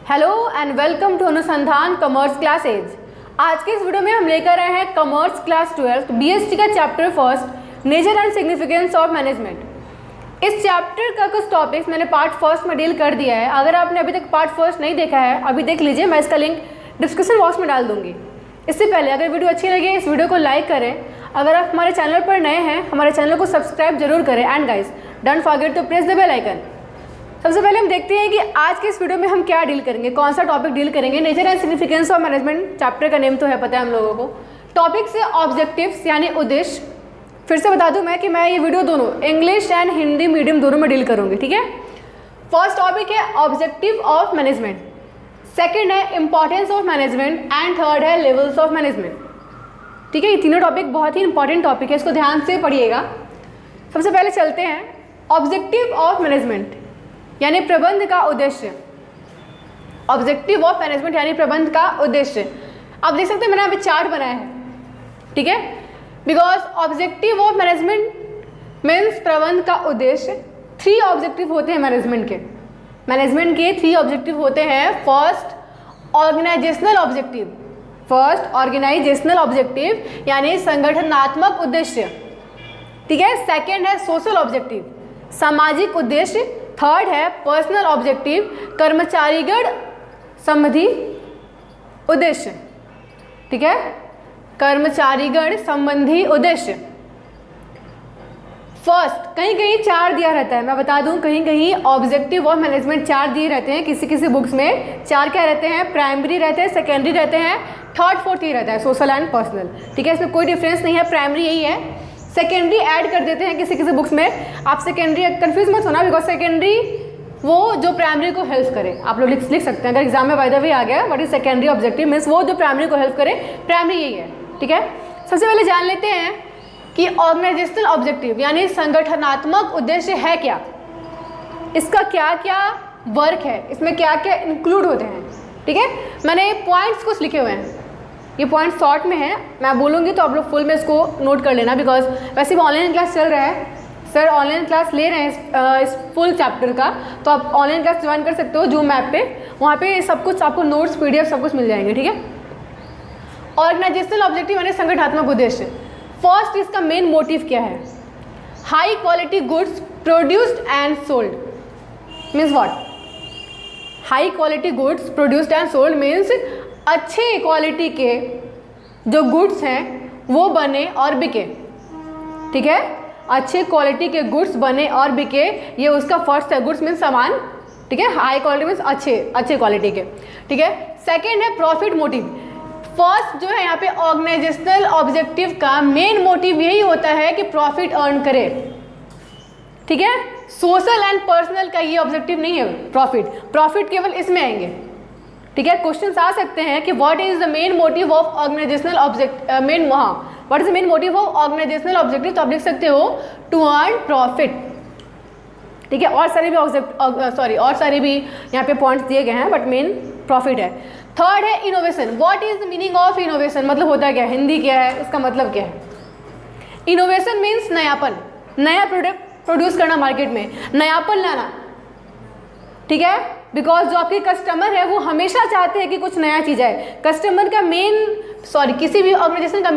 Hello and welcome to अनुसंधान commerce classes. आज के इस वीडियो में हम लेकर आए हैं कॉमर्स क्लास 12 बीएसटी का chapter first nature and significance of management. इस चैप्टर का कुछ टॉपिक्स मैंने पार्ट फर्स्ट में डील कर दिया है। अगर आपने अभी तक पार्ट फर्स्ट नहीं देखा है अभी देख लीजिए, मैं इसका लिंक डिस्क्रिप्शन बॉक्स में डाल दूंगी। इससे पहले अगर वीडियो अच्छी लगे इस वीडियो को लाइक करें। अगर आप हमारे चैनल पर नए हैं हमारे चैनल को सब्सक्राइब जरूर करें and guys don't forget to press the bell icon. सबसे पहले हम देखते हैं कि आज के इस वीडियो में हम क्या डील करेंगे, कौन सा टॉपिक डील करेंगे। Nature and significance of management chapter का नेम तो है पता है हम लोगों को। टॉपिक से ऑब्जेक्टिव्स यानी उद्देश्य। फिर से बता दूं मैं कि मैं ये वीडियो दोनों इंग्लिश एंड हिंदी मीडियम दोनों में डील करूंगी, ठीक है। फर्स्ट टॉपिक है ऑब्जेक्टिव ऑफ मैनेजमेंट, सेकेंड है importance of management and third है लेवल्स ऑफ मैनेजमेंट, ठीक है। ये तीनों टॉपिक बहुत ही इंपॉर्टेंट टॉपिक है, इसको ध्यान से पढ़िएगा। सबसे पहले चलते हैं ऑब्जेक्टिव ऑफ मैनेजमेंट यानी प्रबंध का उद्देश्य। ऑब्जेक्टिव ऑफ मैनेजमेंट यानी प्रबंध का उद्देश्य। आप देख सकते हैं मैंने यहाँ पे चार्ट बनाया है, ठीक है। Because objective of management means प्रबंध का उद्देश्य। 3 ऑब्जेक्टिव होते हैं मैनेजमेंट के 3 ऑब्जेक्टिव होते हैं। फर्स्ट ऑर्गेनाइजेशनल ऑब्जेक्टिव यानी संगठनात्मक उद्देश्य, ठीक है। सेकेंड है सोशल ऑब्जेक्टिव, सामाजिक उद्देश्य। थर्ड है पर्सनल ऑब्जेक्टिव, कर्मचारीगण संबंधी उद्देश्य, ठीक है। कर्मचारीगण संबंधी उद्देश्य। फर्स्ट कहीं कहीं 4 दिया रहता है, मैं बता दूं कहीं कहीं ऑब्जेक्टिव ऑफ मैनेजमेंट 4 दिए रहते हैं। किसी किसी बुक्स में 4 क्या रहते हैं, प्राइमरी रहते हैं, सेकेंडरी रहते हैं, थर्ड फोर्थ ही रहता है सोशल एंड पर्सनल, ठीक है। इसमें कोई डिफरेंस नहीं है, प्राइमरी यही है। सेकेंडरी ऐड कर देते हैं किसी किसी बुक्स में। आप सेकेंडरी कंफ्यूज मत होना, बिकॉज सेकेंडरी वो जो प्राइमरी को हेल्प करे, आप लोग लिख सकते हैं अगर एग्जाम में बाय द वे आ गया what is secondary objective means वो जो प्राइमरी को हेल्प करे, प्राइमरी यही है, ठीक है। सबसे पहले जान लेते हैं कि ऑर्गेनाइजेशनल ऑब्जेक्टिव यानी संगठनात्मक उद्देश्य है क्या, इसका क्या क्या वर्क है, इसमें क्या क्या इंक्लूड होते हैं, ठीक है। मैंने पॉइंट्स कुछ लिखे हुए हैं, ये पॉइंट शॉर्ट में है, मैं बोलूँगी तो आप लोग फुल में इसको नोट कर लेना। बिकॉज वैसे भी ऑनलाइन क्लास चल रहा है, सर ऑनलाइन क्लास ले रहे हैं इस फुल चैप्टर का, तो आप ऑनलाइन क्लास ज्वाइन कर सकते हो जूम ऐप पे, वहाँ पे सब कुछ आपको नोट्स PDF सब कुछ मिल जाएंगे, ठीक है। ऑर्गेनाइजेशनल ऑब्जेक्टिव यानी संगठनात्मक उद्देश्य। फर्स्ट इसका मेन मोटिव क्या है, high quality goods produced and sold means what, high quality goods produced and sold means अच्छे क्वालिटी के जो गुड्स हैं वो बने और बिके, ठीक है। अच्छे क्वालिटी के गुड्स बने और बिके, ये उसका फर्स्ट है। गुड्स मीन्स सामान, ठीक है। हाई क्वालिटी मीन्स अच्छे क्वालिटी के, ठीक है। सेकेंड है प्रॉफिट मोटिव। फर्स्ट जो है यहाँ पे ऑर्गेनाइजेशनल ऑब्जेक्टिव का मेन मोटिव यही होता है कि प्रॉफिट अर्न करे, ठीक है। सोशल एंड पर्सनल का ये ऑब्जेक्टिव नहीं है प्रॉफिट केवल इसमें आएंगे, ठीक है। क्वेश्चन आ सकते हैं कि what is the main motive of organizational what is the main motive of organizational objective, तो आप लिख सकते हो टू अर्न प्रॉफिट, ठीक है। और सारे भी यहाँ पे पॉइंट्स दिए गए हैं बट मेन प्रॉफिट है। थर्ड है innovation. What is the meaning of innovation, मतलब होता है क्या, हिंदी क्या है, इसका मतलब क्या है। इनोवेशन मीन्स नयापन, नया प्रोडक्ट प्रोड्यूस करना मार्केट में, नयापन लाना, ठीक है। बिकॉज जो आपके कस्टमर है वो हमेशा चाहते हैं कि कुछ नया चीज़ आए। कस्टमर का किसी भी ऑर्गेनाइजेशन का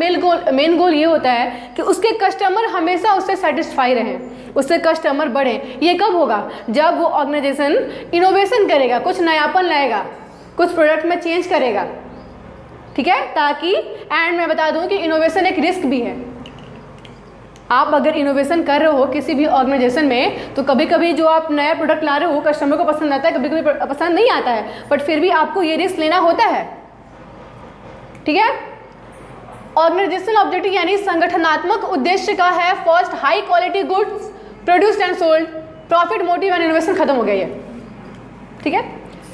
मेन गोल ये होता है कि उसके कस्टमर हमेशा उससे सेटिस्फाई रहें, उससे कस्टमर बढ़े। ये कब होगा, जब वो ऑर्गेनाइजेशन इनोवेशन करेगा, कुछ नयापन लाएगा, कुछ प्रोडक्ट में चेंज करेगा, ठीक है। ताकि एंड मैं बता दूं कि इनोवेशन एक रिस्क भी है। आप अगर इनोवेशन कर रहे हो किसी भी ऑर्गेनाइजेशन में तो कभी कभी जो आप नया प्रोडक्ट ला रहे हो कस्टमर को पसंद आता है, कभी कभी पसंद नहीं आता है, बट फिर भी आपको ये रिस्क लेना होता है, ठीक है। ऑर्गेनाइजेशनल ऑब्जेक्टिव यानी संगठनात्मक उद्देश्य का है first high quality goods produced and sold, profit motive and innovation खत्म हो गया ये, ठीक है।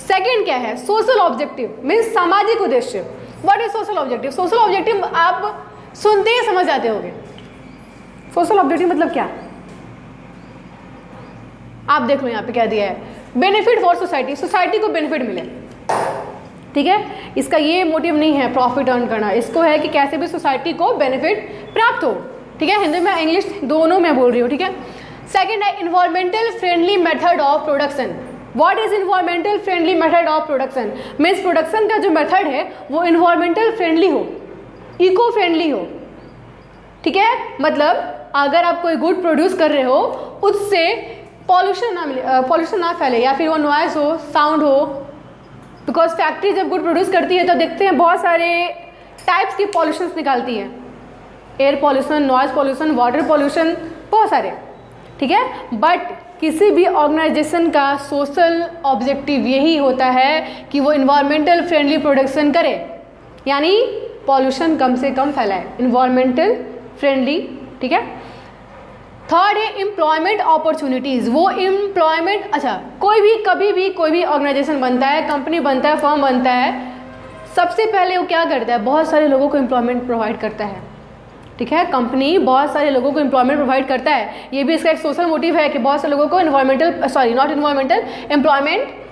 सेकेंड क्या है, सोशल ऑब्जेक्टिव मीन्स सामाजिक उद्देश्य। What is social objective, social objective आप सुनते ही समझ जाते होंगे। सोशल ऑब्जेक्टिव मतलब क्या, आप देख लो यहाँ पे क्या दिया है, बेनिफिट फॉर सोसाइटी को बेनिफिट मिले, ठीक है। इसका ये मोटिव नहीं है प्रॉफिट अर्न करना, इसको है कि कैसे भी सोसाइटी को बेनिफिट प्राप्त हो, ठीक है। हिंदी में इंग्लिश दोनों में बोल रही हूँ, ठीक है। सेकेंड है environmental friendly method of production what is environmental friendly method of production, means production का जो मेथड है वो इन्वायरमेंटल फ्रेंडली हो, इको फ्रेंडली हो, ठीक है। मतलब अगर आप कोई गुड प्रोड्यूस कर रहे हो उससे पॉल्यूशन ना फैले या फिर वो नॉइज हो, साउंड हो, बिकॉज फैक्ट्री जब गुड प्रोड्यूस करती है तो देखते हैं बहुत सारे टाइप्स की पॉल्यूशंस निकालती है, air pollution, noise pollution, water pollution, बहुत सारे, ठीक है। बट किसी भी ऑर्गेनाइजेशन का सोशल ऑब्जेक्टिव यही होता है कि वो इन्वायरमेंटल फ्रेंडली प्रोडक्शन करे, यानी पॉल्यूशन कम से कम फैलाए, इन्वायरमेंटल फ्रेंडली, ठीक है। थर्ड है एम्प्लॉयमेंट अपॉर्चुनिटीज़, वो एम्प्लॉयमेंट, अच्छा कोई भी कभी भी कोई भी ऑर्गेनाइजेशन बनता है, कंपनी बनता है, फर्म बनता है, सबसे पहले वो क्या करता है, बहुत सारे लोगों को एम्प्लॉयमेंट प्रोवाइड करता है, ठीक है। कंपनी बहुत सारे लोगों को एम्प्लॉयमेंट प्रोवाइड करता है, ये भी इसका एक सोशल मोटिव है कि बहुत सारे लोगों को एम्प्लॉयमेंट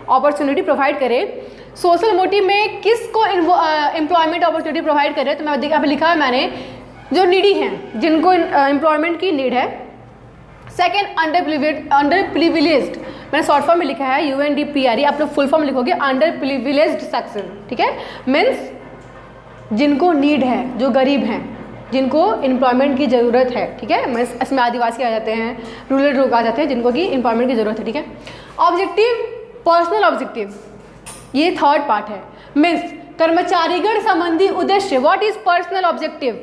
अपॉर्चुनिटी प्रोवाइड करे। सोशल मोटिव में किसको एम्प्लॉयमेंट अपॉर्चुनिटी प्रोवाइड करे, तो मैं यहाँ पे लिखा है मैंने, जो नीडी हैं, जिनको एम्प्लॉयमेंट की नीड है। सेकेंड अंडर प्रिविलेज्ड, मैंने शॉर्ट फॉर्म में लिखा है UNDPRE, आप लोग फुल फॉर्म लिखोगे अंडर प्रिविलेज्ड सेक्शन, ठीक है। मीन्स जिनको नीड है, जो गरीब हैं, जिनको एम्प्लॉयमेंट की ज़रूरत है, ठीक है। मैं इसमें आदिवासी आ जाते हैं, रूरल लोग आ जाते हैं, जिनको कि एम्प्लॉयमेंट की ज़रूरत है, ठीक है। ऑब्जेक्टिव, पर्सनल ऑब्जेक्टिव, ये थर्ड पार्ट है। मीन्स कर्मचारीगण संबंधी उद्देश्य, what is personal objective,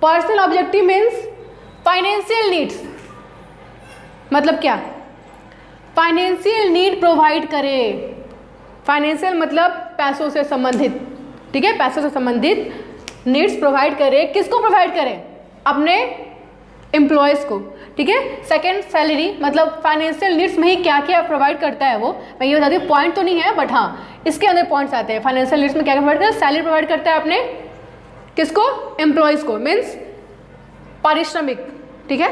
personal objective means financial needs, मतलब क्या, फाइनेंशियल नीड प्रोवाइड करे, फाइनेंशियल मतलब पैसों से संबंधित, ठीक है, पैसों से संबंधित नीड्स प्रोवाइड करे, किसको प्रोवाइड करें, अपने एम्प्लॉयज़ को, ठीक है। सेकेंड सैलरी, मतलब फाइनेंशियल नीड्स में ही क्या क्या प्रोवाइड करता है वो, मैं ये बताती हूँ, पॉइंट तो नहीं है बट हाँ इसके अंदर पॉइंट्स आते हैं। फाइनेंशियल नीड्स में क्या प्रोवाइड करता है, सैलरी प्रोवाइड करता है अपने किसको, एम्प्लॉयज़ को, मीन्स पारिश्रमिक, ठीक है।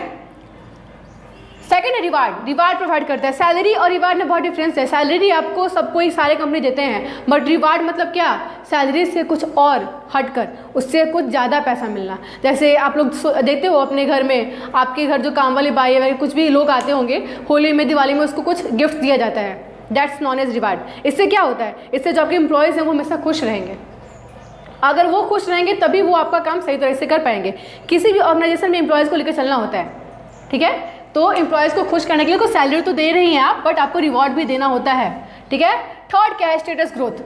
सेकेंड है रिवार्ड प्रोवाइड करता है। सैलरी और रिवार्ड में बहुत डिफरेंस है। सैलरी आपको सब कोई सारे कंपनी देते हैं, बट रिवार्ड मतलब क्या, सैलरी से कुछ और हटकर उससे कुछ ज़्यादा पैसा मिलना। जैसे आप लोग देते हो अपने घर में, आपके घर जो काम वाली बाई है, कुछ भी लोग आते होंगे होली में, दिवाली में, उसको कुछ गिफ्ट दिया जाता है, दैट्स नॉन एज रिवार्ड। इससे क्या होता है, इससे जो आपके एम्प्लॉयज़ हैं वो हमेशा खुश रहेंगे, अगर वो खुश रहेंगे तभी वो आपका काम सही तरह से कर पाएंगे। किसी भी ऑर्गेनाइजेशन में एम्प्लॉयज़ को लेकर चलना होता है, ठीक है। तो एम्प्लॉयज़ को खुश करने के लिए कोई सैलरी तो दे रही हैं आप, बट आपको रिवॉर्ड भी देना होता है, ठीक है। थर्ड क्या है, स्टेटस ग्रोथ।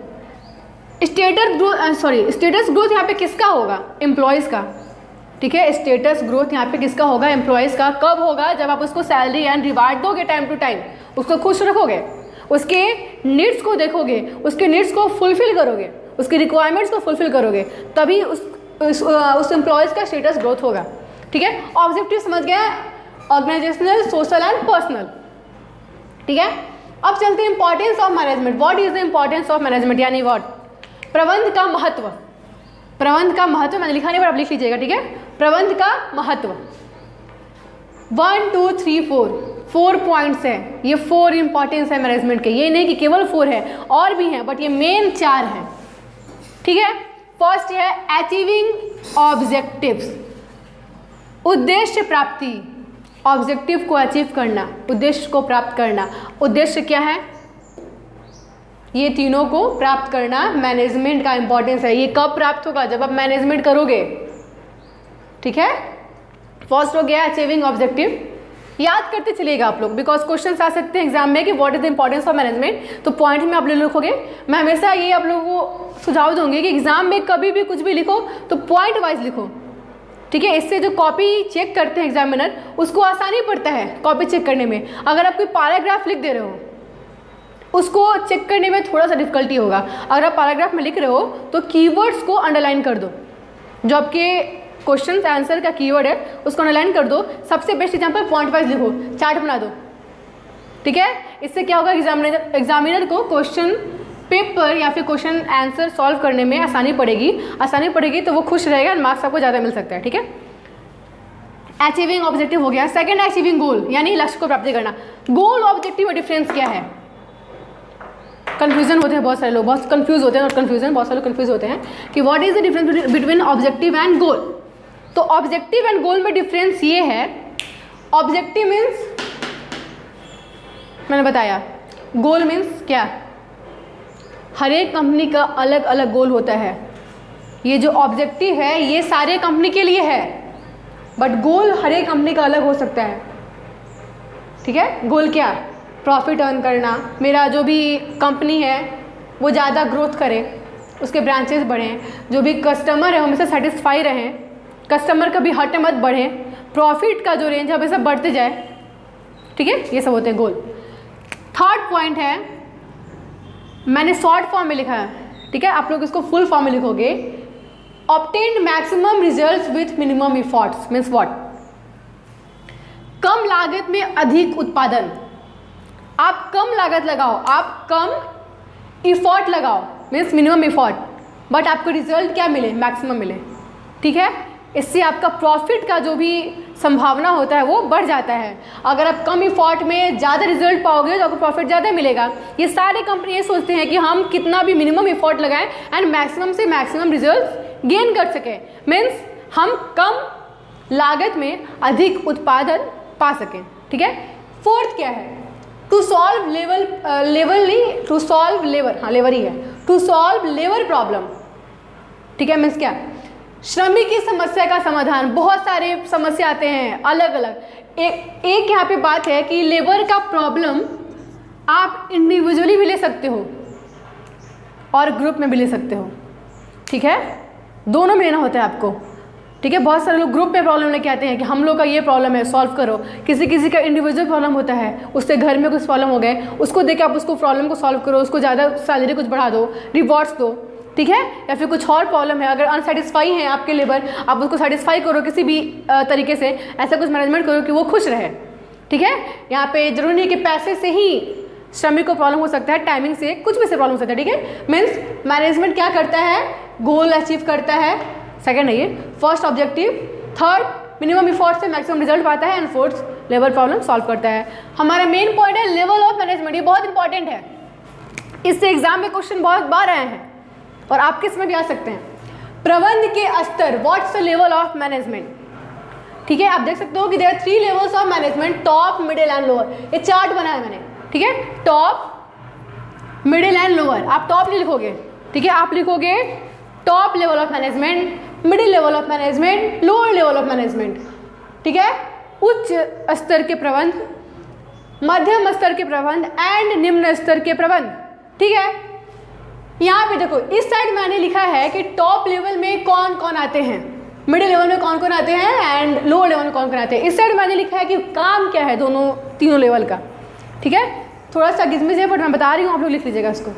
स्टेटस ग्रोथ यहाँ पे किसका होगा, एम्प्लॉयज़ का, ठीक है। स्टेटस ग्रोथ यहाँ पे किसका होगा, एम्प्लॉयज़ का। कब होगा, जब आप उसको सैलरी एंड रिवार्ड दोगे टाइम टू टाइम, उसको खुश रखोगे, उसके नीड्स को देखोगे, उसके नीड्स को फुलफिल करोगे, उसकी रिक्वायरमेंट्स को फुलफिल करोगे, तभी उस एम्प्लॉयज़ का स्टेटस ग्रोथ होगा, ठीक है। ऑब्जेक्टिव समझ गए, ऑर्गेनाइजेशनल, सोशल एंड पर्सनल, ठीक है। अब चलते हैं importance of management. What is the importance of management, यानी व्हाट, प्रबंध का महत्व। प्रबंध का महत्व मैंने लिखा नहीं पर आप लिख लीजिएगा, ठीक है। प्रबंध का महत्व 1 2 3 4 पॉइंट्स हैं, ये 4 इंपॉर्टेंस है मैनेजमेंट के। ये नहीं कि केवल 4 है, और भी हैं, बट ये मेन 4 हैं, ठीक है। फर्स्ट है अचीविंग ऑब्जेक्टिव्स, उद्देश्य प्राप्ति, ऑब्जेक्टिव को अचीव करना, उद्देश्य को प्राप्त करना। उद्देश्य क्या है, ये तीनों को प्राप्त करना मैनेजमेंट का इंपॉर्टेंस है। ये कब प्राप्त होगा, जब आप मैनेजमेंट करोगे, ठीक है। फर्स्ट हो गया अचीविंग ऑब्जेक्टिव, याद करते चलिएगा आप लोग, बिकॉज क्वेश्चन आ सकते हैं एग्जाम में कि what is the importance of management, तो पॉइंट में आप लिखोगे। मैं हमेशा ये आप लोगों को सुझाव दूंगी कि एग्जाम में कभी भी कुछ भी लिखो तो पॉइंट वाइज लिखो, ठीक है। इससे जो कॉपी चेक करते हैं एग्जामिनर, उसको आसानी पड़ता है कॉपी चेक करने में। अगर आप कोई पैराग्राफ लिख दे रहे हो, उसको चेक करने में थोड़ा सा डिफिकल्टी होगा। अगर आप पैराग्राफ में लिख रहे हो तो कीवर्ड्स को अंडरलाइन कर दो, जो आपके क्वेश्चन आंसर का कीवर्ड है उसको अंडरलाइन कर दो। सबसे बेस्ट एग्जाम्पल पॉइंट वाइज लिखो, चार्ट बना दो, ठीक है। इससे क्या होगा, एग्जामिनर को क्वेश्चन पेपर या फिर क्वेश्चन आंसर सॉल्व करने में आसानी पड़ेगी तो वो खुश रहेगा, मार्क्स आपको ज़्यादा मिल सकता है, ठीक है। अचीविंग ऑब्जेक्टिव हो गया। सेकंड अचीविंग गोल, यानी लक्ष्य को प्राप्ति करना। गोल ऑब्जेक्टिव में डिफरेंस क्या है, कन्फ्यूजन होते हैं बहुत सारे लोग, बहुत कंफ्यूज होते हैं, और बहुत सारे लोग कंफ्यूज होते हैं कि what is the difference between objective and goal. तो ऑब्जेक्टिव एंड गोल में डिफरेंस ये है, ऑब्जेक्टिव मीन्स मैंने बताया गोल मीन्स क्या? हर एक कंपनी का अलग अलग गोल होता है। ये जो ऑब्जेक्टिव है ये सारे कंपनी के लिए है, बट गोल हर एक कंपनी का अलग हो सकता है। ठीक है, गोल क्या? प्रॉफिट अर्न करना, मेरा जो भी कंपनी है वो ज़्यादा ग्रोथ करे, उसके ब्रांचेस बढ़ें, जो भी कस्टमर है हमेशा सेटिस्फाई रहें, कस्टमर कभी हट मत बढ़े, प्रॉफिट का जो रेंज है हमेशा बढ़ते जाए। ठीक है, ये सब होते हैं गोल। थर्ड पॉइंट है, मैंने शॉर्ट फॉर्म में लिखा है, ठीक है, आप लोग इसको फुल फॉर्म में लिखोगे। Obtain maximum results with minimum efforts means what? कम लागत में अधिक उत्पादन। आप कम लागत लगाओ, आप कम इफॉर्ट लगाओ मीन्स मिनिमम इफॉर्ट, बट आपको रिजल्ट क्या मिले? मैक्सिमम मिले। ठीक है, इससे आपका प्रॉफिट का जो भी संभावना होता है वो बढ़ जाता है। अगर आप कम इफॉर्ट में ज़्यादा रिजल्ट पाओगे तो आपको प्रॉफिट ज़्यादा मिलेगा। ये सारे कंपनी ये सोचते हैं कि हम कितना भी मिनिमम इफॉर्ट लगाएं एंड मैक्सिमम से मैक्सिमम रिजल्ट गेन कर सकें, मीन्स हम कम लागत में अधिक उत्पादन पा सकें। ठीक है, फोर्थ क्या है? टू सॉल्व लेबर ही है, टू सॉल्व लेबर प्रॉब्लम। ठीक है, मीन्स क्या? श्रमिक की समस्या का समाधान। बहुत सारे समस्या आते हैं अलग अलग। एक यहाँ पे बात है कि लेबर का प्रॉब्लम आप इंडिविजुअली भी ले सकते हो और ग्रुप में भी ले सकते हो। ठीक है, दोनों में लेना होता है आपको। ठीक है, बहुत सारे लोग ग्रुप में प्रॉब्लम लेके आते हैं कि हम लोग का ये प्रॉब्लम है, सॉल्व करो। किसी किसी का इंडिविजुअल प्रॉब्लम होता है, उससे घर में कुछ प्रॉब्लम हो गए, उसको देख के आप उसको प्रॉब्लम को सॉल्व करो, उसको ज़्यादा सैलरी कुछ बढ़ा दो, रिवॉर्ड्स दो। ठीक है, या फिर कुछ और प्रॉब्लम है, अगर अनसेटिस्फाई हैं आपके लेबर, आप उसको सेटिस्फाई करो किसी भी तरीके से, ऐसा कुछ मैनेजमेंट करो कि वो खुश रहे। ठीक है, यहाँ पे जरूरी नहीं कि पैसे से ही श्रमिक को प्रॉब्लम हो सकता है, टाइमिंग से, कुछ भी से प्रॉब्लम हो सकता है। ठीक है, मीन्स मैनेजमेंट क्या करता है? गोल अचीव करता है। सेकेंड है ये first objective, third minimum effort से मैक्सिमम रिजल्ट पाता है, and fourth labour problem solve करता है। हमारा मेन पॉइंट है लेवल ऑफ मैनेजमेंट। ये बहुत इंपॉर्टेंट है, इससे एग्जाम में क्वेश्चन बहुत बार आए हैं और आपके इसमें भी आ सकते हैं। प्रबंध के स्तर, what's the level of management. ठीक है, आप देख सकते हो कि there are 3 levels of management, top, middle and lower. ये चार्ट बनाया मैंने। ठीक है, टॉप, मिडिल एंड लोअर। आप टॉप नहीं लिखोगे, ठीक है, आप लिखोगे top level of management, middle level of management, lower level of management. ठीक है, उच्च स्तर के प्रबंध, मध्यम स्तर के प्रबंध एंड निम्न स्तर के प्रबंध। ठीक है, यहाँ पे देखो इस साइड मैंने लिखा है कि टॉप लेवल में कौन कौन आते हैं, मिडिल लेवल में कौन कौन आते हैं एंड लोअर लेवल में कौन कौन आते हैं। इस साइड मैंने लिखा है कि काम क्या है दोनों तीनों लेवल का। ठीक है, थोड़ा सा गिजमिज है बट मैं बता रही हूँ, आप लोग लिख लीजिएगा इसको।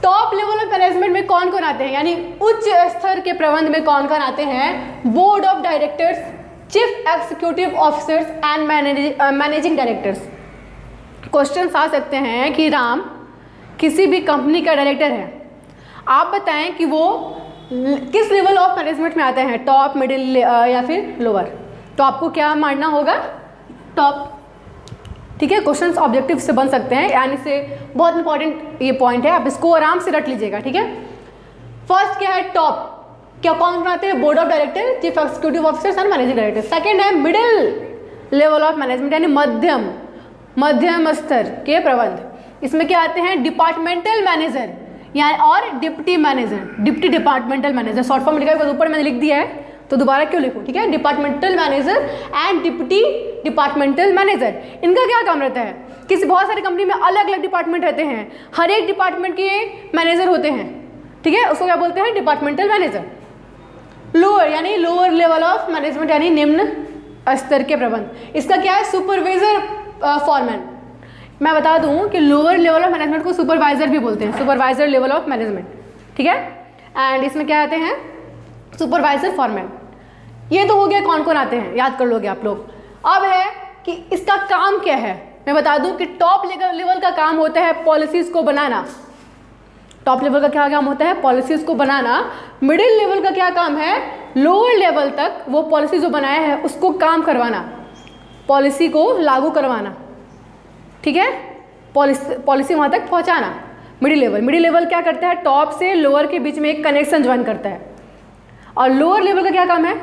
टॉप लेवल ऑफ मैनेजमेंट में कौन कौन आते हैं, यानी उच्च स्तर के प्रबंध में कौन कौन आते हैं? Board of directors, chief executive officers and managing directors. Question आ सकते हैं कि राम किसी भी कंपनी का डायरेक्टर है, आप बताएं कि वो किस लेवल ऑफ मैनेजमेंट में आते हैं, टॉप, मिडिल या फिर लोअर। तो आपको क्या मानना होगा? टॉप। ठीक है, क्वेश्चंस ऑब्जेक्टिव से बन सकते हैं, यानी से बहुत इंपॉर्टेंट ये पॉइंट है, आप इसको आराम से रट लीजिएगा। ठीक है, फर्स्ट क्या है? टॉप। क्या कौन कौन आते हैं? Board of director, chief executive officers and managing director. Second है मिडिल लेवल ऑफ मैनेजमेंट, यानी मध्यम स्तर के प्रबंध। इसमें क्या आते हैं? डिपार्टमेंटल मैनेजर यानी और deputy manager, deputy departmental manager. Short form लिखा है, ऊपर मैंने लिख दिया है तो दोबारा क्यों लिखूं। ठीक है, departmental manager and deputy departmental manager, इनका क्या काम रहता है? किसी बहुत सारी कंपनी में अलग अलग डिपार्टमेंट रहते हैं, हर एक डिपार्टमेंट के मैनेजर होते हैं। ठीक है, उसको क्या बोलते हैं? Departmental manager. लोअर यानी लोअर लेवल ऑफ मैनेजमेंट, यानी निम्न स्तर के प्रबंध। इसका क्या है? Supervisor, foreman. मैं बता दूं कि लोअर लेवल ऑफ मैनेजमेंट को सुपरवाइजर भी बोलते हैं, सुपरवाइजर लेवल ऑफ मैनेजमेंट। ठीक है, एंड इसमें क्या आते हैं? Supervisor, foreman. ये तो हो गया कौन कौन आते हैं, याद कर लोगे आप लोग। अब है कि इसका काम क्या है। मैं बता दूं कि टॉप लेवल का काम होता है पॉलिसीज को बनाना। टॉप लेवल का क्या काम होता है? पॉलिसीज को बनाना। मिडिल लेवल का क्या काम है? लोअर लेवल तक वो पॉलिसी जो बनाया है उसको काम करवाना, पॉलिसी को लागू करवाना। ठीक है, पॉलिसी वहाँ तक पहुँचाना। मिडिल लेवल क्या करता है? टॉप से लोअर के बीच में एक कनेक्शन ज्वाइन करता है। और लोअर लेवल का क्या काम है?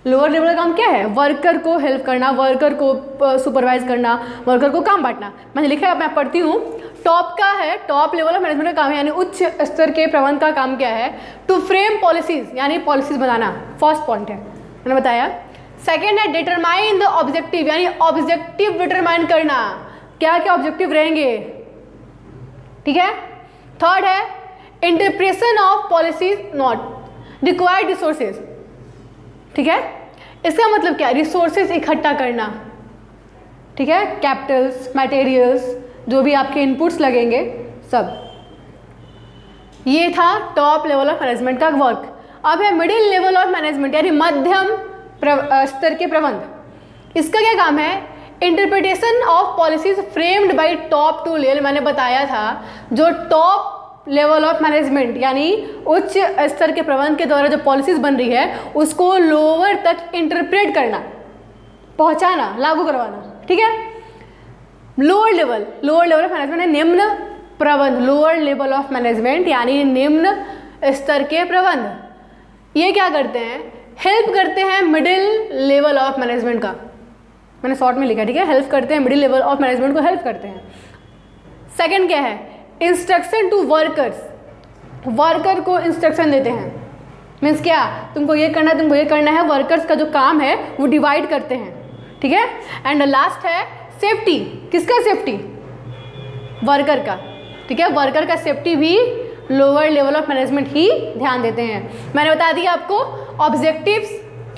लोअर लेवल का काम क्या है? वर्कर को हेल्प करना, वर्कर को सुपरवाइज करना, वर्कर को काम बांटना। मैंने लिखा है, मैं पढ़ती हूँ। टॉप का है, टॉप लेवल ऑफ मैनेजमेंट का काम है, यानी उच्च स्तर के प्रबंधन का काम क्या है? टू फ्रेम पॉलिसीज, यानी पॉलिसीज बनाना, फर्स्ट पॉइंट है, मैंने बताया। सेकेंड है डिटरमाइन द ऑब्जेक्टिव, यानी ऑब्जेक्टिव डिटरमाइन करना, क्या क्या ऑब्जेक्टिव रहेंगे, ठीक है। थर्ड है interpretation of policies not required resources, ठीक है। इसका मतलब क्या? रिसोर्सेज इकट्ठा करना, ठीक है, कैपिटल्स, मटेरियल्स, जो भी आपके इनपुट्स लगेंगे सब। ये था टॉप लेवल ऑफ मैनेजमेंट का वर्क। अब है मिडिल लेवल ऑफ मैनेजमेंट, यानी मध्यम स्तर के प्रबंध। इसका क्या काम है? Interpretation of policies framed by top to level. मैंने बताया था जो टॉप लेवल ऑफ मैनेजमेंट यानी उच्च स्तर के प्रबंधन के द्वारा जो पॉलिसीज बन रही है उसको लोअर तक इंटरप्रेट करना, पहुंचाना, लागू करवाना, ठीक है। लोअर लेवल ऑफ मैनेजमेंट है निम्न प्रबंध, लोअर लेवल ऑफ मैनेजमेंट यानी निम्न स्तर के प्रबंध। ये क्या करते हैं? हेल्प करते हैं मिडिल लेवल ऑफ मैनेजमेंट का, मैंने शॉर्ट में लिखा, ठीक है, हेल्प करते हैं, मिडिल लेवल ऑफ मैनेजमेंट को हेल्प करते हैं। सेकंड क्या है? इंस्ट्रक्शन टू वर्कर्स, वर्कर को इंस्ट्रक्शन देते हैं, मीन्स क्या? तुमको ये करना है, तुमको ये करना है। वर्कर्स का जो काम है वो डिवाइड करते हैं, ठीक है। एंड लास्ट है सेफ्टी, किसका सेफ्टी? वर्कर का, ठीक है। वर्कर का सेफ्टी भी लोअर लेवल ऑफ मैनेजमेंट ही ध्यान देते हैं। मैंने बता दिया आपको objectives,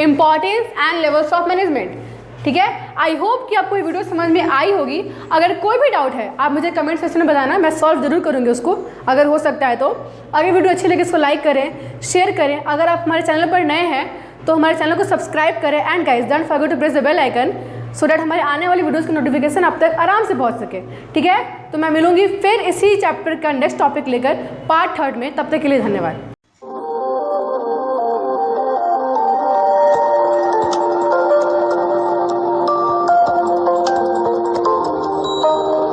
importance and levels of management, ठीक है। आई होप कि आपको ये वीडियो समझ में आई होगी। अगर कोई भी डाउट है आप मुझे कमेंट सेक्शन में बताना, मैं सॉल्व जरूर करूँगी उसको, अगर हो सकता है तो। अगर वीडियो अच्छी लगे इसको लाइक करें, शेयर करें। अगर आप हमारे चैनल पर नए हैं तो हमारे चैनल को सब्सक्राइब करें। And guys don't forget to press the bell icon so that हमारे आने वाली वीडियोज़ की नोटिफिकेशन आप तक आराम से पहुँच सके, ठीक है। तो मैं मिलूंगी फिर इसी चैप्टर का नेक्स्ट टॉपिक लेकर पार्ट 3 में। तब तक के लिए धन्यवाद।